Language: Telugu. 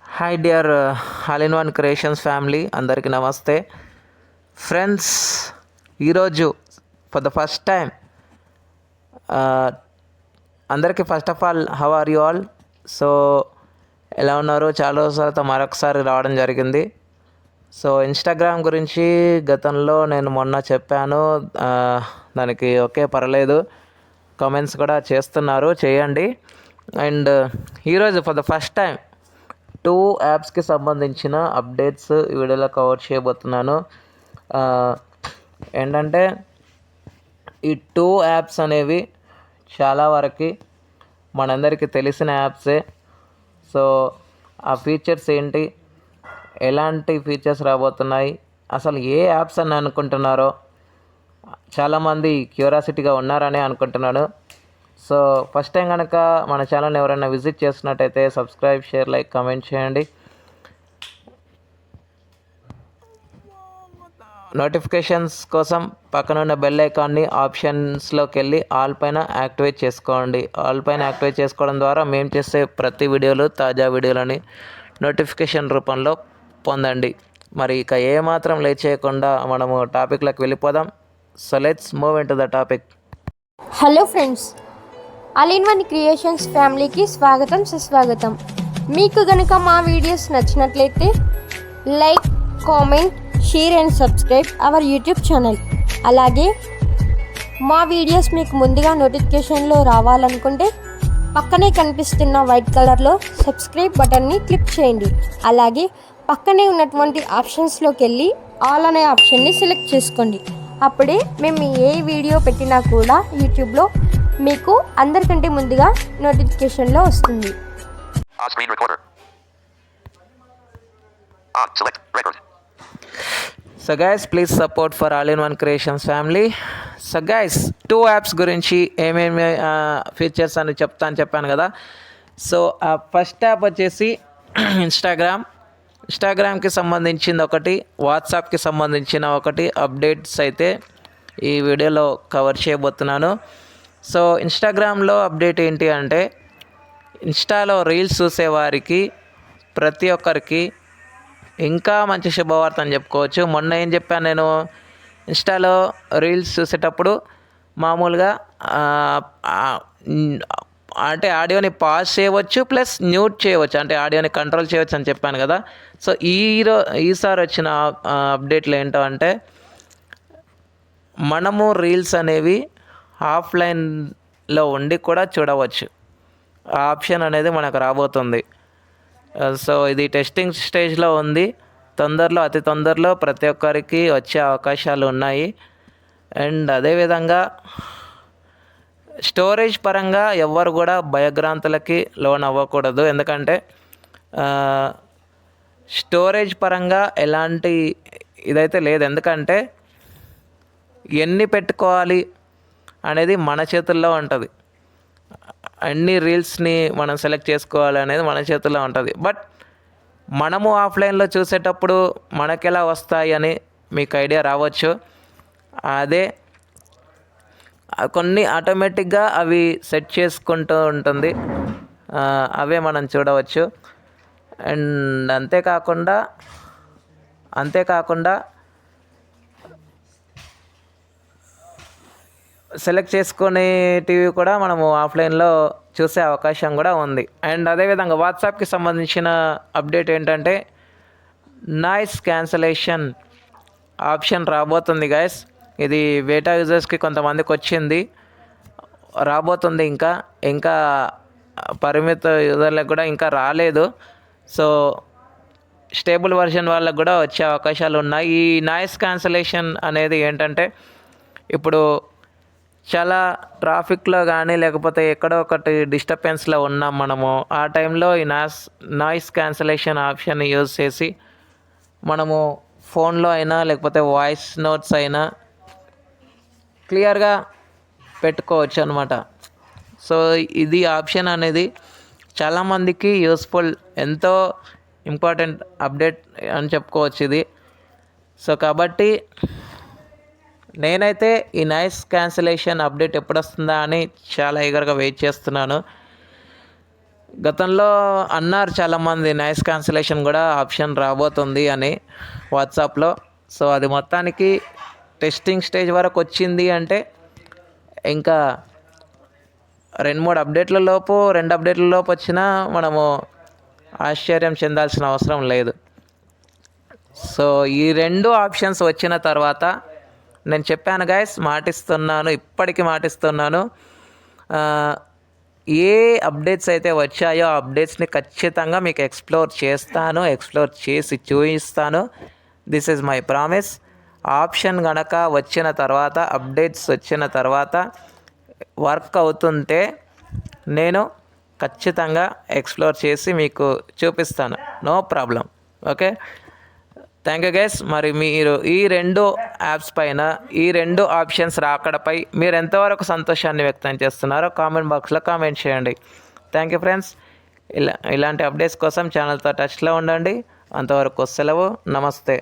Hi dear all in one creations family, అందరికీ నమస్తే ఫ్రెండ్స్. ఈరోజు ఫర్ ద ఫస్ట్ టైం అందరికీ first of all how are you all? So ఎలా ఉన్నారు? చాలా రోజులతో మరొకసారి రావడం జరిగింది. సో ఇన్స్టాగ్రామ్ గురించి గతంలో నేను మొన్న చెప్పాను, దానికి ఓకే పర్లేదు, కామెంట్స్ కూడా చేస్తున్నారు, చేయండి. అండ్ ఈరోజు ఫర్ ద ఫస్ట్ టైం 2 యాప్స్కి సంబంధించిన అప్డేట్స్ ఈ వీడియోలో కవర్ చేయబోతున్నాను. ఏంటంటే ఈ 2 యాప్స్ అనేవి చాలా వరకు మనందరికీ తెలిసిన యాప్సే. సో ఆ ఫీచర్స్ ఏంటి, ఎలాంటి ఫీచర్స్ రాబోతున్నాయి, అసలు ఏ యాప్స్ అని అనుకుంటున్నారో చాలామంది క్యూరియాసిటీగా ఉన్నారని అనుకుంటున్నాను. సో ఫస్ట్ టైం కనుక మన ఛానల్ని ఎవరైనా విజిట్ చేస్తున్నట్టయితే సబ్స్క్రైబ్, షేర్, లైక్, కామెంట్ చేయండి. నోటిఫికేషన్స్ కోసం పక్కనున్న బెల్ ఐకాన్ని ఆప్షన్స్లోకి వెళ్ళి ఆల్ పైన యాక్టివేట్ చేసుకోండి. ఆల్ పైన యాక్టివేట్ చేసుకోవడం ద్వారా మేము చేసే ప్రతి వీడియోలు, తాజా వీడియోలని నోటిఫికేషన్ రూపంలో పొందండి. మరి ఇక ఏమాత్రం లేట్ చేయకుండా మనము టాపిక్లోకి వెళ్ళిపోదాం. So let's move in to the topic. Hello friends, all in one creations ఫ్యామిలీకి స్వాగతం, సుస్వాగతం. మీకు గనుక మా వీడియోస్ నచ్చినట్లయితే like, comment, share and subscribe our YouTube channel. అలాగే మా వీడియోస్ మీకు ముందుగా నోటిఫికేషన్లో రావాలనుకుంటే పక్కనే కనిపిస్తున్న వైట్ కలర్లో సబ్స్క్రైబ్ బటన్ని క్లిక్ చేయండి. అలాగే పక్కనే ఉన్నటువంటి ఆప్షన్స్లోకి వెళ్ళి ఆల్ అనే ఆప్షన్ని సెలెక్ట్ చేసుకోండి. అప్పుడే మేము ఏ వీడియో పెట్టినా కూడా యూట్యూబ్లో మీకు అందరికంటే ముందుగా నోటిఫికేషన్లో వస్తుంది. So guys, please support for all in one creations family. So guys, 2 apps గురించి ఏమేమి ఫీచర్స్ అని చెప్పాను కదా. సో ఫస్ట్ యాప్ వచ్చేసి ఇన్స్టాగ్రామ్కి సంబంధించింది ఒకటి, వాట్సాప్కి సంబంధించిన ఒకటి అప్డేట్స్ అయితే ఈ వీడియోలో కవర్ చేయబోతున్నాను. సో ఇన్స్టాగ్రామ్లో అప్డేట్ ఏంటి అంటే, ఇన్స్టాలో రీల్స్ చూసేవారికి ప్రతి ఒక్కరికి ఇంకా మంచి శుభవార్త అని చెప్పుకోవచ్చు. మొన్న ఏం చెప్పాను నేను, ఇన్స్టాలో రీల్స్ చూసేటప్పుడు మామూలుగా అంటే ఆడియోని పాజ్ చేయవచ్చు, ప్లస్ మ్యూట్ చేయవచ్చు, అంటే ఆడియోని కంట్రోల్ చేయవచ్చు అని చెప్పాను కదా. సో ఈసారి వచ్చిన అప్డేట్లు ఏంటో అంటే, మనము రీల్స్ అనేవి ఆఫ్లైన్లో ఉండి కూడా చూడవచ్చు. ఆ ఆప్షన్ అనేది మనకు రాబోతుంది. సో ఇది టెస్టింగ్ స్టేజ్లో ఉంది. అతి తొందరలో ప్రతి ఒక్కరికి వచ్చే అవకాశాలు ఉన్నాయి. అండ్ అదేవిధంగా స్టోరేజ్ పరంగా ఎవ్వరు కూడా భయభ్రాంతులకి లోన్ అవ్వకూడదు. ఎందుకంటే స్టోరేజ్ పరంగా ఎలాంటి ఇదైతే లేదు. ఎందుకంటే ఎన్ని పెట్టుకోవాలి అనేది మన చేతుల్లో ఉంటుంది. అన్ని రీల్స్ని మనం సెలెక్ట్ చేసుకోవాలి అనేది మన చేతుల్లో ఉంటుంది. బట్ మనము ఆఫ్లైన్లో చూసేటప్పుడు మనకి ఎలా వస్తాయి అని మీకు ఐడియా రావచ్చు. అదే కొన్ని ఆటోమేటిక్గా అవి సెట్ చేసుకుంటూ ఉంటుంది, అవే మనం చూడవచ్చు. అండ్ అంతేకాకుండా సెలెక్ట్ చేసుకునేటివి కూడా మనము ఆఫ్లైన్లో చూసే అవకాశం కూడా ఉంది. అండ్ అదేవిధంగా వాట్సాప్కి సంబంధించిన అప్డేట్ ఏంటంటే, నాయిస్ క్యాన్సలేషన్ ఆప్షన్ రాబోతుంది గైస్. ఇది బేటా యూజర్స్కి కొంతమందికి వచ్చింది, రాబోతుంది. ఇంకా పరిమిత యూజర్లకు కూడా ఇంకా రాలేదు. సో స్టేబుల్ వర్షన్ వాళ్ళకు కూడా వచ్చే అవకాశాలు ఉన్నాయి. ఈ నాయిస్ క్యాన్సలేషన్ అనేది ఏంటంటే, ఇప్పుడు చాలా ట్రాఫిక్లో కానీ లేకపోతే ఎక్కడో ఒకటి డిస్టర్బెన్స్లో ఉన్నాం మనము, ఆ టైంలో ఈ నాయిస్ క్యాన్సలేషన్ ఆప్షన్ యూజ్ చేసి మనము ఫోన్లో అయినా లేకపోతే వాయిస్ నోట్స్ అయినా క్లియర్గా పెట్టుకోవచ్చు అనమాట. సో ఇది ఆప్షన్ అనేది చాలామందికి యూస్ఫుల్, ఎంతో ఇంపార్టెంట్ అప్డేట్ అని చెప్పుకోవచ్చు ఇది. సో కాబట్టి నేనైతే ఈ నాయిస్ క్యాన్సలేషన్ అప్డేట్ ఎప్పుడు వస్తుందా అని చాలా ఈగర్గా వెయిట్ చేస్తున్నాను. గతంలో అన్నారు చాలామంది నాయిస్ క్యాన్సిలేషన్ కూడా ఆప్షన్ రాబోతుంది అని వాట్సాప్లో. సో అది మొత్తానికి టెస్టింగ్ స్టేజ్ వరకు వచ్చింది అంటే ఇంకా 2 అప్డేట్ల లోపు వచ్చినా మనము ఆశ్చర్యం చెందాల్సిన అవసరం లేదు. సో ఈ 2 ఆప్షన్స్ వచ్చిన తర్వాత నేను చెప్పాను గైస్, ఇప్పటికీ మాటిస్తున్నాను, ఏ అప్డేట్స్ అయితే వచ్చాయో ఆ అప్డేట్స్ని ఖచ్చితంగా మీకు ఎక్స్ప్లోర్ చేసి చూపిస్తాను. This is my promise. Option గనక వచ్చిన తర్వాత, అప్డేట్స్ వచ్చిన తర్వాత వర్క్ అవుతుంటే నేను ఖచ్చితంగా ఎక్స్ప్లోర్ చేసి మీకు చూపిస్తాను, no problem. Okay, thank you guys. మరి మీరు ఈ 2 యాప్స్ పైన, ఈ 2 ఆప్షన్స్ రాకడపై మీరు ఎంతవరకు సంతోషాన్ని వ్యక్తం చేస్తున్నారో కామెంట్ బాక్స్లో కామెంట్ చేయండి. Thank you friends. ఇలాంటి అప్డేట్స్ కోసం ఛానల్తో టచ్లో ఉండండి. అంతవరకు సెలవు, నమస్తే.